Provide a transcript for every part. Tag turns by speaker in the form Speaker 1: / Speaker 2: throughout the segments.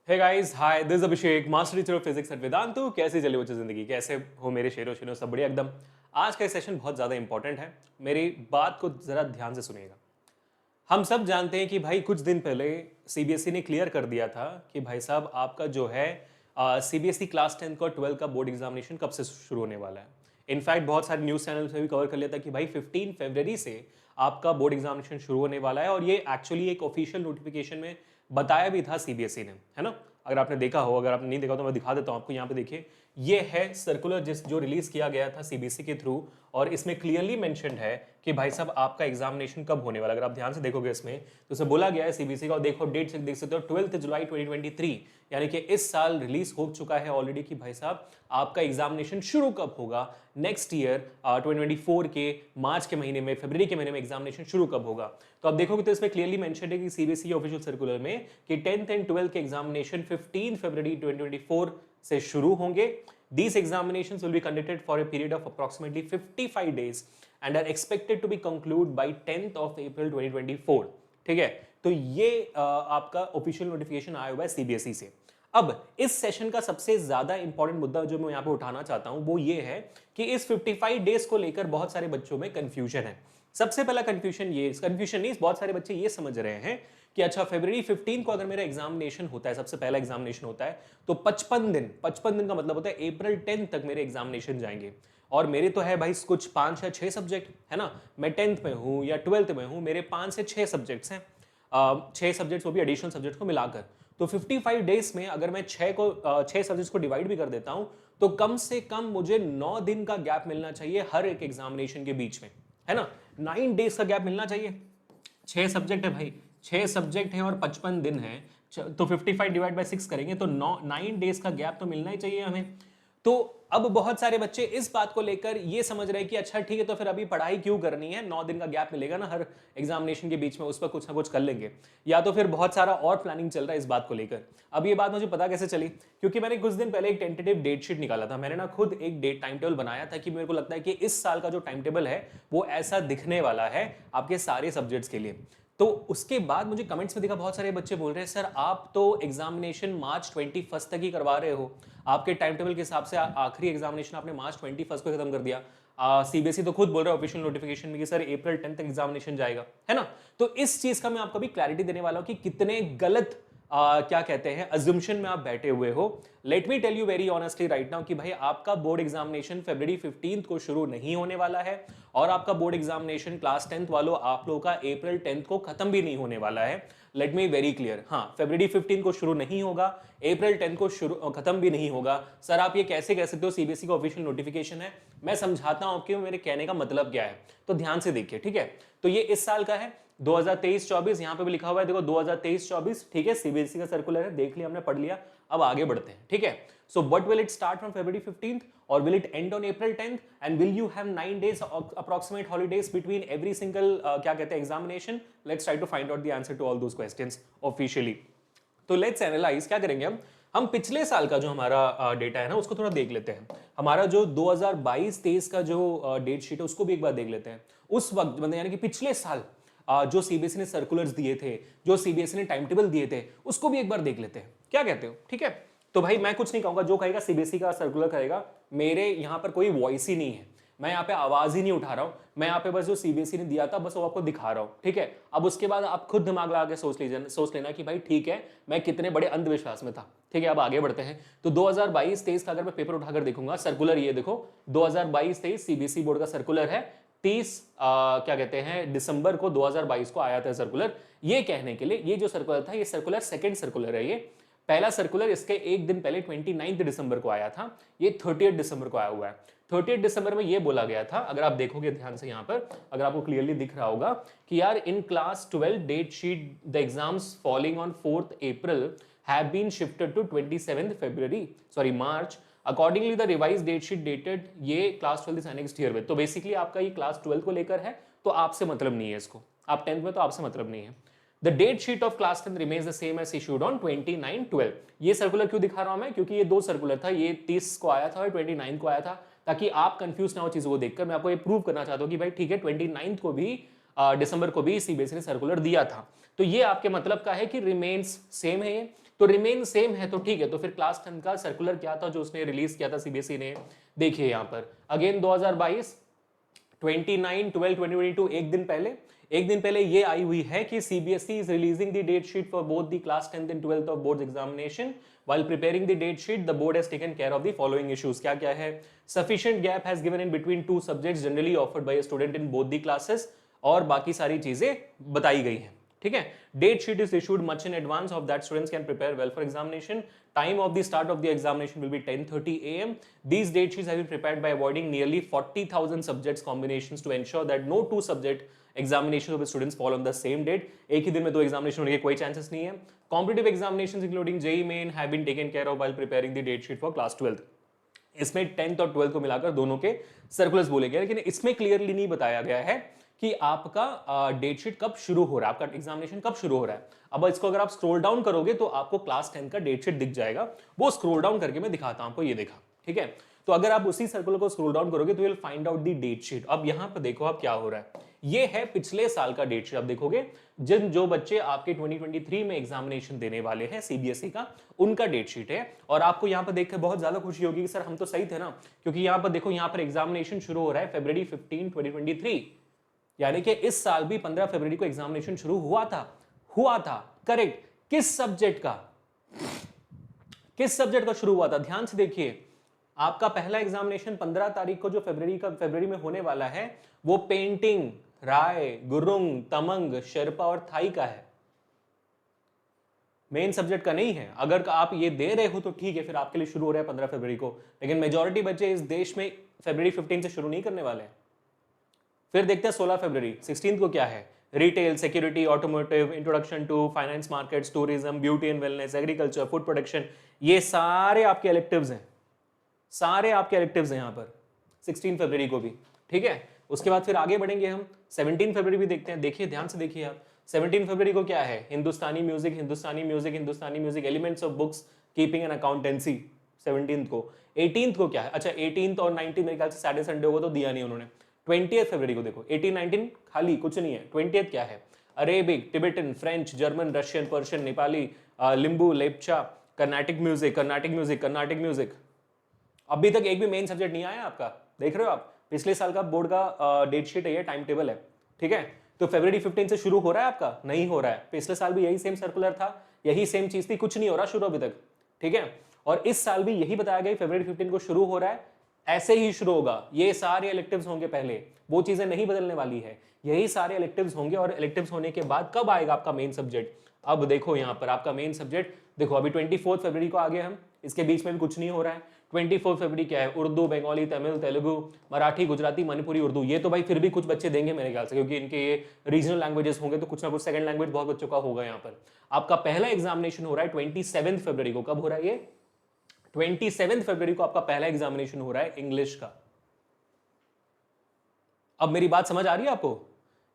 Speaker 1: Hey guys, hi, this Abhishek, master teacher of physics at Vedantu. कैसी चली बच्चों जिंदगी? कैसे हो मेरे शेरों शेरों? सब बढ़िया एकदम। आज का सेशन बहुत ज़्यादा इंपॉर्टेंट है। मेरी बात को ज़रा ध्यान से सुनिएगा। हम सब जानते हैं कि भाई कुछ दिन पहले सीबीएसई ने क्लियर कर दिया था कि भाई साहब आपका जो है सीबीएसई क्लास 10 का 12 का बोर्ड एग्जामिनेशन कब से शुरू होने वाला है। इनफैक्ट बहुत सारे न्यूज़ चैनल से भी कवर कर लिया था कि भाई 15 फरवरी से आपका बोर्ड एग्जामिनेशन शुरू होने वाला है, और ये एक्चुअली एक ऑफिशियल नोटिफिकेशन में बताया भी था सीबीएसई ने, है ना। अगर आपने देखा हो, अगर आपने नहीं देखा तो मैं दिखा देता हूं आपको। यहाँ पे देखिए, ये है सर्कुलर जो रिलीज किया गया था सीबीएसई के थ्रू, और इसमें क्लियरली मेंशन्ड है कि भाई साहब आपका एग्जामिनेशन कब होने वाला। अगर आप ध्यान से देखोगे इसमें तो उसे बोला गया है सीबीएसई का, और देखो डेट से देख सकते हो 12 जुलाई 2023, यानी कि इस साल रिलीज हो चुका है ऑलरेडी कि भाई साहब आपका एग्जामिनेशन शुरू कब होगा। नेक्स्ट ईयर 2024 के मार्च के महीने में, फरवरी के महीने में एग्जामिनेशन शुरू कब होगा। तो आप देखोगे तो इसमें क्लियरली मेंशन है कि सीबीएसई ऑफिशियल सर्कुलर में कि 10th एंड 12th के एग्जामिनेशन 15 फरवरी 2024 से शुरू होंगे। These examinations will be conducted for a period of approximately 55 days and are expected to be concluded by 10th of April 2024। ठीक है, तो ये आपका ऑफिशियल नोटिफिकेशन आया हुआ है सीबीएसई से। अब इस सेशन का सबसे ज्यादा इंपॉर्टेंट मुद्दा जो मैं यहाँ पे उठाना चाहता हूं वो ये है कि इस 55 डेज को लेकर बहुत सारे बच्चों में कंफ्यूजन है। सबसे पहला कंफ्यूजन नहीं, बहुत सारे बच्चे ये समझ रहे हैं कि अच्छा फरवरी 15 को अगर मेरा एग्जामिनेशन होता है, सबसे पहला एग्जामिनेशन होता है, तो 55 दिन का मतलब होता है अप्रैल 10 तक मेरे एग्जामिनेशन जाएंगे। और मेरे तो है भाई कुछ 5 या 6 सब्जेक्ट, है ना। मैं 10th में हूं या 12th में हूं, मेरे 5 से 6 सब्जेक्ट्स हैं, 6 सब्जेक्ट्स, वो भी एडिशनल सब्जेक्ट को मिलाकर। तो 55 डेज में अगर मैं 6 सब्जेक्ट्स को डिवाइड भी कर देता हूं तो कम से कम मुझे 9 दिन का गैप मिलना चाहिए हर एक एग्जामिनेशन के बीच में, है ना। 9 डेज का गैप मिलना चाहिए। 6 सब्जेक्ट है भाई, 6 सब्जेक्ट है और 55 दिन है, तो 55 डिवाइड बाय 6 करेंगे तो 9 डेज का गैप तो मिलना ही चाहिए हमें। तो अब बहुत सारे बच्चे इस बात को लेकर ये समझ रहे हैं कि अच्छा ठीक है, तो फिर अभी पढ़ाई क्यों करनी है, 9 दिन का गैप मिलेगा ना हर एग्जामिनेशन के बीच में, उस पर कुछ ना कुछ कर लेंगे। या तो फिर बहुत सारा और प्लानिंग चल रहा है इस बात को लेकर। अब ये बात मुझे पता कैसे चली, क्योंकि मैंने कुछ दिन पहले एक टेंटेटिव डेट शीट निकाला था। मैंने ना खुद एक डेट टाइम टेबल बनाया था कि मेरे को लगता है कि इस साल का जो टाइम टेबल है वो ऐसा दिखने वाला है आपके सारे सब्जेक्ट्स के लिए। तो उसके बाद मुझे कमेंट्स में देखा, बहुत सारे बच्चे बोल रहे हैं सर आप तो एग्जामिनेशन मार्च 21 तक ही करवा रहे हो, आपके टाइम टेबल के हिसाब से आखिरी एग्जामिनेशन आपने मार्च 21 को खत्म कर दिया। सीबीएसई तो खुद बोल रहा है ऑफिशियल नोटिफिकेशन में कि सर अप्रैल 10 तक एग्जामिनेशन जाएगा, है ना। तो इस चीज का मैं आपको भी क्लैरिटी देने वाला हूं कि कितने गलत क्या कहते हैं अज्यूमशन में आप बैठे हुए हो। Let me tell you very honestly right now कि भाई आपका बोर्ड एग्जामिनेशन फरवरी 15 को शुरू नहीं होने वाला है, और आपका बोर्ड एग्जामिनेशन क्लास 10th वालों आप लोगों का अप्रैल 10 को खत्म भी नहीं होने वाला है। लेट मी वेरी क्लियर, हाँ फरवरी 15 को शुरू नहीं होगा, अप्रैल 10 को शुरू खत्म भी नहीं होगा। सर आप ये कैसे कह सकते हो, सीबीएसई का ऑफिशियल नोटिफिकेशन है। मैं समझाता हूं आपके मेरे कहने का मतलब क्या है, तो ध्यान से देखिए, ठीक है। तो ये इस साल का है 2023-24, यहां पे भी लिखा हुआ है देखो 2023-24, ठीक है। सीबीएसई का सर्कुलर है, देख लिया हमने, पढ़ लिया। अब आगे बढ़ते हैं, ठीक है। So what will it start from February 15th और will it and on April 10th, and will you have 9 days approximate holidays between every single क्या कहते हैं examination. Let's try to find out the answer to all those questions officially. तो let's analyse, क्या करेंगे हम पिछले साल का जो हमारा डेटा है ना उसको थोड़ा देख लेते हैं। हमारा जो 2022-23 का जो डेट शीट है उसको भी एक बार देख लेते हैं। उस वक्त मतलब यानी कि पिछले साल जो सीबीएसई ने सर्कुलर्स दिए थे, जो सीबीएसई ने टाइम टेबल दिए थे, उसको भी एक बार देख लेते हैं। क्या कहते हो, ठीक है। तो भाई मैं कुछ नहीं कहूंगा, जो कहेगा सीबीएसई का सर्कुलर करेगा। मेरे यहाँ पर कोई वॉइस ही नहीं है, मैं यहाँ पे आवाज ही नहीं उठा रहा हूं। मैं यहाँ पे बस जो सीबीएसई ने दिया था बस वो आपको दिखा रहा हूं, ठीक है। अब उसके बाद आप खुद दिमाग लगा के सोच लेना कि भाई ठीक है मैं कितने बड़े अंधविश्वास में था, ठीक है। अब आगे बढ़ते हैं। तो 2022-23 का अगर मैं पेपर उठाकर देखूंगा, सर्कुलर ये देखो 2022-23 सीबीएसई बोर्ड का सर्कुलर है। 30 क्या कहते हैं दिसंबर को 2022 को आया था सर्कुलर। ये कहने के लिए ये जो सर्कुलर था, ये सर्कुलर सेकंड सर्कुलर है। ये पहला सर्कुलर इसके एक दिन पहले 29 दिसंबर को आया था, ये 30 दिसंबर को आया हुआ है। 30 दिसंबर में ये बोला गया था, अगर आप देखोगे ध्यान से यहाँ पर, अगर आपको क्लियरली दिख रहा होगा कि यार in class 12 date sheet the exams following on 4th April have been shifted to 27 March. Accordingly the revise date sheet dated, ये class 12 is annexed herewith. तो बेसिकली आपका ये क्लास 12 को लेकर है, तो आपसे मतलब नहीं है इसको। आप 10th में तो आपसे मतलब नहीं है। The date sheet of class 10 remains the same as issued on 29/12। ये सर्कुलर क्यों दिखा रहा हूं मैं, क्योंकि ये दो सर्कुलर था, ये 30 को आया था और 29 को आया था, ताकि आप कंफ्यूज ना हो चीजों को देखकर। मैं आपको ये प्रूव करना चाहता हूं कि भाई ठीक है 29 को भी दिसंबर को भी सीबीएसई ने सर्कुलर दिया था। तो ये आपके मतलब का है कि रिमेन्स सेम है ये, तो रिमेन सेम है तो ठीक है। तो फिर क्लास 10 का सर्कुलर क्या था जो उसने रिलीज किया था सीबीएसई ने, देखिए यहाँ पर अगेन 2022 29/12/2022 एक दिन पहले ये आई हुई है कि CBSE is releasing the date sheet for both the class 10th and 12th of board examination while preparing the date sheet the board has taken care of the following issues। क्या क्या है, sufficient gap has given in between two subjects generally offered by a student in both the classes, और बाकी सारी चीजें बताई गई हैं, ठीक है। Date sheet is issued much in advance of that students can prepare well for examination। time of the start of the examination will be 10:30 am। these date sheets have been prepared by avoiding nearly 40,000 subjects combinations to ensure that no two subject examination of the students fall on the same date। एक ही दिन में दो examination होने के कोई chances नहीं है। Competitive examinations including JEE Main have been taken care of while preparing the date sheet for class 12th। इसमें 10th और 12th को मिलाकर दोनों के सर्कुलर्स बोले गए, लेकिन इसमें क्लियरली नहीं बताया गया है कि आपका डेट शीट कब शुरू हो रहा है, आपका एग्जामिनेशन कब शुरू हो रहा है। अब इसको अगर आप स्क्रॉल डाउन करोगे तो आपको क्लास 10 का डेट शीट दिख जाएगा, वो स्क्रॉल डाउन करके मैं दिखाता हूं आपको, ये देखा, ठीक है। तो अगर आप उसी सर्कुलर को स्क्रॉल डाउन करोगे तो you will find out the date sheet. अब यहां पर देखो आप क्या हो रहा है, ये है पिछले साल का डेट शीट। आप देखोगे जो बच्चे आपके 2023 में एग्जामिनेशन देने वाले हैं सीबीएसई का, उनका डेट शीट है। और आपको यहां पर देखकर बहुत ज्यादा खुशी होगी कि सर हम तो सही थे ना, क्योंकि यहां पर देखो, यहां पर एग्जामिनेशन शुरू हो रहा है February 15, 2023, यानी कि इस साल भी 15 फरवरी को एग्जामिनेशन शुरू हुआ था, करेक्ट। किस सब्जेक्ट का शुरू हुआ था, ध्यान से देखिए। आपका पहला एग्जामिनेशन 15 तारीख को जो फरवरी में होने वाला है, वो पेंटिंग, राय, गुरुंग, तमंग, शेरपा और थाई का है, मेन सब्जेक्ट का नहीं है। अगर आप ये दे रहे हो तो ठीक है, फिर आपके लिए शुरू हो रहा है 15 फरवरी को, लेकिन मेजॉरिटी बच्चे इस देश में February 15 से शुरू नहीं करने वाले हैं। फिर देखते हैं 16 फरवरी 16 को क्या है, retail, security, automotive, introduction to finance markets, tourism, beauty and wellness, agriculture, food production, ये सारे आपके इलेक्टिव्स हैं, यहाँ पर 16 फरवरी को भी, ठीक है। उसके बाद फिर आगे बढ़ेंगे हम, 17 फरवरी भी देखते हैं। देखिए, ध्यान से देखिए आप, 17 फरवरी को क्या है, Hindustani music, elements of books keeping and accountancy 17 को। 18 को क्या है, अच्छा 18 और 19 मेरे ख्याल से सैटरडे संडे को तो दिया नहीं उन्होंने। 20 फरवरी को देखो, 18 19 खाली कुछ नहीं है। 20 क्या है, Arabic, Tibetan, French, German, Russian, Persian, Nepali, Limbu, Lepcha, Carnatic music. अभी तक एक भी मेन सब्जेक्ट नहीं आया आपका, देख रहे हो आप, पिछले साल का बोर्ड का डेट शीट है, ये टाइम टेबल है, ठीक है। तो February 15 से शुरू हो रहा है आपका, नहीं हो रहा है। पिछले साल भी यही सेम सर्कुलर था, यही सेम चीज थी, कुछ नहीं हो रहा शुरू अभी तक, ठीक है। और इस साल भी यही बताया गया February 15 को शुरू हो रहा है, ऐसे ही शुरू होगा। ये सारे इलेक्टिव्स होंगे पहले, वो चीजें नहीं बदलने वाली है, यही सारे इलेक्टिव्स होंगे। और इलेक्टिव्स होने के बाद कब आएगा आपका मेन सब्जेक्ट, अब देखो यहाँ पर आपका मेन सब्जेक्ट देखो, अभी 24 फरवरी को आ गए हम, इसके बीच में भी कुछ नहीं हो रहा है। 24 फरवरी क्या है, उर्दू, बंगाली, तमिल, तेलुगु, मराठी, गुजराती, मणिपुरी, उर्दू। ये तो भाई फिर भी कुछ बच्चे देंगे मेरे ख्याल से, क्योंकि इनके ये रीजनल लैंग्वेजेस होंगे, तो कुछ ना कुछ सेकंड लैंग्वेज बहुत बच्चों का होगा यहाँ पर। आपका पहला एग्जामिनेशन हो रहा है 27 फरवरी को। कब हो रहा है ये, 27 फरवरी को आपका पहला एग्जामिनेशन हो रहा है इंग्लिश का। अब मेरी बात समझ आ रही है आपको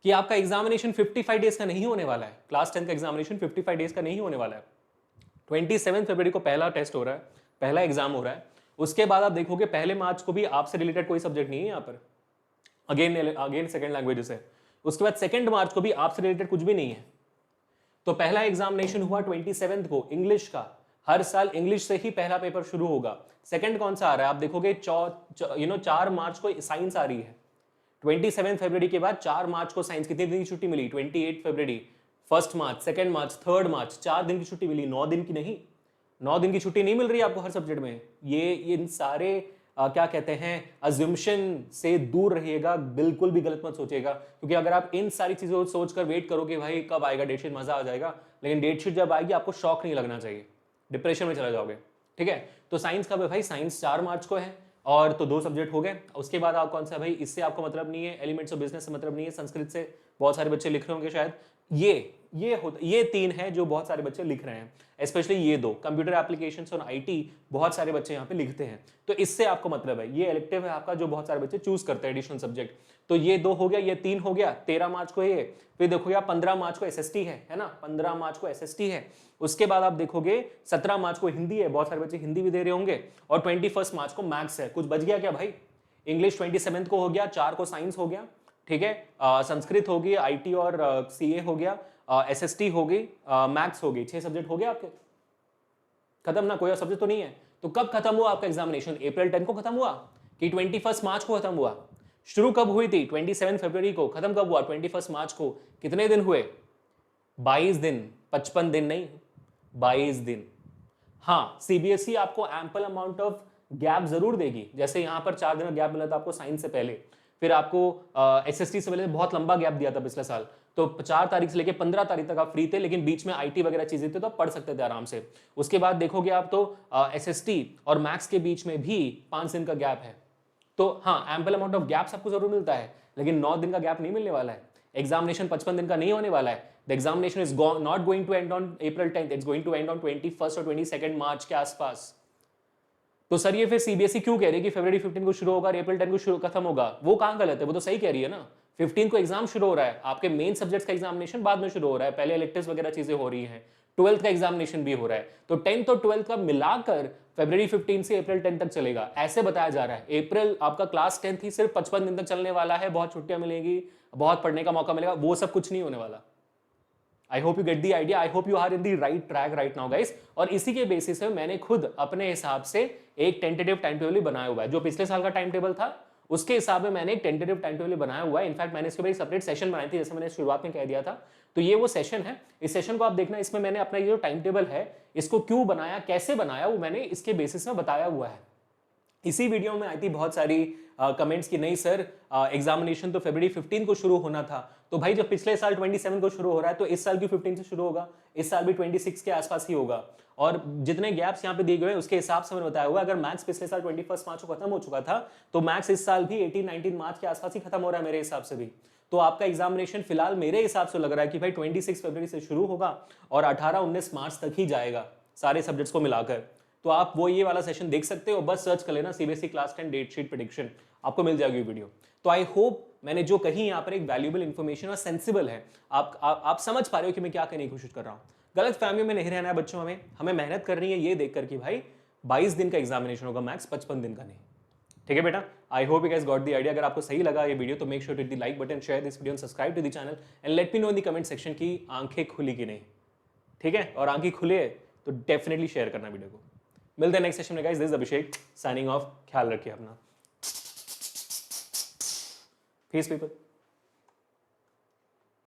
Speaker 1: कि आपका एग्जामिनेशन 55 डेज का नहीं होने वाला है, क्लास 10 का एग्जामिनेशन 55 डेज का नहीं होने वाला है। 27 फरवरी को पहला टेस्ट हो रहा है, पहला एग्जाम हो रहा है। उसके बाद आप देखोगे पहले मार्च को भी आपसे रिलेटेड कोई सब्जेक्ट नहीं है यहाँ पर, अगेन सेकंड लैंग्वेजेस है। उसके बाद 2 मार्च को भी आपसे रिलेटेड कुछ भी नहीं है। तो पहला एग्जामिनेशन हुआ 27 को इंग्लिश का। हर साल इंग्लिश से ही पहला पेपर शुरू होगा। सेकंड कौन सा आ रहा है, आप देखोगे 4 मार्च को साइंस आ रही है। 27 फरवरी के बाद 4 मार्च को साइंस, कितने दिन की छुट्टी मिली, 28 फरवरी, 1 मार्च, 2 मार्च, 3 मार्च, 4 दिन की छुट्टी मिली, 9 दिन की नहीं। 9 दिन की छुट्टी नहीं मिल रही आपको हर सब्जेक्ट में। ये इन सारे क्या कहते हैं, अज्यूमशन से दूर रहिएगा, बिल्कुल भी गलत मत सोचिएगा। क्योंकि अगर आप इन सारी चीजों को सोचकर वेट करोगे भाई कब आएगा डेट शीट, मजा आ जाएगा, लेकिन डेट शीट जब आएगी आपको शॉक नहीं लगना चाहिए, डिप्रेशन में चला जाओगे, ठीक है। तो साइंस कब है भाई, साइंस 4 मार्च को है, और तो 2 सब्जेक्ट हो गए। उसके बाद आप कौन सा भाई, इससे आपको मतलब नहीं है, एलिमेंट्स ऑफ बिजनेस से मतलब नहीं है, संस्कृत से बहुत सारे बच्चे लिख रहे होंगे शायद। ये 3 है जो बहुत सारे बच्चे लिख रहे हैं, स्पेशली ये 2 कंप्यूटर एप्लीकेशंस और आईटी, बहुत सारे बच्चे यहाँ पे लिखते हैं। तो इससे आपको मतलब है, ये इलेक्टिव है आपका जो बहुत सारे बच्चे चूज करते हैं एडिशनल सब्जेक्ट। तो ये 2 हो गया, ये 3 हो गया। 13 मार्च को ये, फिर देखोगे आप 15 मार्च को एसएसटी है ना, 15 मार्च को एसएसटी है। उसके बाद आप देखोगे 17 मार्च को हिंदी है, बहुत सारे बच्चे हिंदी भी दे रहे होंगे, और 21 मार्च को मैथ्स है। कुछ बच गया क्या भाई, इंग्लिश 27 को हो गया, 4 को साइंस हो गया, ठीक है, संस्कृत होगी, आईटी और सीए हो गया, SST हो गई, मैथ्स हो गई, 6 सब्जेक्ट हो गए आपके खत्म ना, कोई और सब्जेक्ट तो नहीं है। तो कब खत्म हुआ आपका एग्जामिनेशन? अप्रैल 10 को खत्म हुआ कि 21 मार्च को खत्म हुआ? शुरू कब हुई थी? 27 फरवरी को। खत्म कब हुआ? 21 मार्च को। कितने दिन हुए? 22 दिन, 55 दिन नहीं, 22 दिन। हाँ, सीबीएसई आपको एम्पल अमाउंट ऑफ गैप जरूर देगी, जैसे यहां पर 4 दिन का गैप मिला था आपको साइंस से पहले, फिर आपको एसएसटी से पहले बहुत लंबा गैप दिया था पिछले साल, तो 4 तारीख से लेकर 15 तारीख तक आप फ्री थे, लेकिन बीच में आईटी वगैरह चीजें थी तो आप पढ़ सकते थे आराम से। उसके बाद देखोगे आप तो एसएसटी और मैथ्स के बीच में भी 5 दिन का गैप है। तो हाँ, एम्पल अमाउंट ऑफ गैप सबको जरूर मिलता है, लेकिन 9 दिन का गैप नहीं मिलने वाला है। एग्जामिनेशन 55 दिन का नहीं होने वाला है। The examination is not going to end on April 10th, it's going to end on 21 और 22 मार्च के आसपास। तो सर ये फिर सीबीएसई क्यों कह रही है कि फरवरी 15 को शुरू होगा और अप्रैल 10 को शुरू खत्म होगा? वो कहां गलत है? वो तो सही कह रही है ना। 15 को एग्जाम शुरू हो रहा है, आपके मेन सब्जेक्ट्स का एग्जामिनेशन बाद में शुरू हो रहा है, पहले इलेक्टिव्स वगैरह चीजें हो रही हैं, 12th का एग्जामिनेशन भी हो रहा है, तो 10th और 12th का मिलाकर फरवरी 15 से अप्रैल 10 तक चलेगा, ऐसे बताया जा रहा है। अप्रैल आपका क्लास 10th ही सिर्फ 55 दिन तक चलने वाला है, बहुत छुट्टियां मिलेगी, बहुत पढ़ने का मौका मिलेगा, वो सब कुछ नहीं होने वाला। I hope you get the idea, I hope you are in the right track right now guys. और इसी के बेसिस पे मैंने खुद अपने हिसाब से एक टेंटेटिव टाइम टेबल बनाया हुआ है। जो पिछले साल का टाइम टेबल था उसके हिसाब में मैंने एक टेंटेटिव टाइम टेबल बनाया हुआ है। इनफैक्ट मैंने इसके ऊपर एक सेपरेट सेशन बनाई थी, जैसे मैंने शुरुआत में कह दिया था। तो ये वो सेशन है, इस सेशन को आप देखना, इसमें मैंने अपना ये जो टाइम टेबल है इसको क्यों बनाया, कैसे बनाया, वो मैंने इसके बेसिस में बताया हुआ है। इसी वीडियो में आई थी बहुत सारी कमेंट्स की नहीं सर एग्जामिनेशन तो फरवरी 15 को शुरू होना था। तो भाई जब पिछले साल 27 को शुरू हो रहा है तो इस साल क्यों 15 से शुरू होगा? इस साल भी 26 के आसपास ही होगा। और जितने गैप्स यहाँ पे दिए गए हैं उसके हिसाब से मैंने बताया हुआ, अगर मैथ्स पिछले साल 21 मार्च को खत्म हो चुका था तो मैथ्स इस साल भी 18-19 मार्च के आसपास ही खत्म हो रहा है मेरे हिसाब से भी। तो आपका एग्जामिनेशन फिलहाल मेरे हिसाब से लग रहा है कि भाई 26 फरवरी से शुरू होगा और 18-19 मार्च तक ही जाएगा सारे सब्जेक्ट्स को मिलाकर। तो आप वो ये वाला सेशन देख सकते हो, बस सर्च कर लेना CBSE class 10 date sheet prediction, आपको मिल जाएगी वीडियो। तो आई होप मैंने जो कही यहाँ पर एक वैल्यूएबल इंफॉर्मेशन और सेंसिबल है, आप समझ पा रहे हो कि मैं क्या कहने की कोशिश कर रहा हूँ। गलत फहमी में नहीं रहना है बच्चों, हमें मेहनत करनी है ये देखकर कि भाई 22 दिन का एग्जामिनेशन होगा मैक्स, 55 दिन का नहीं। ठीक है बेटा, I hope you guys got the idea. अगर आपको सही लगा ये वीडियो तो make sure to hit the like button, share this video and subscribe to the channel and let me know in the comment section की आंखें खुली कि नहीं। ठीक है, और आंखें खुले तो डेफिनेटली शेयर करना वीडियो को। मिलते हैं नेक्स्ट सेशन में guys, this is Abhishek signing off. ख्याल रखिए अपना। Peace people.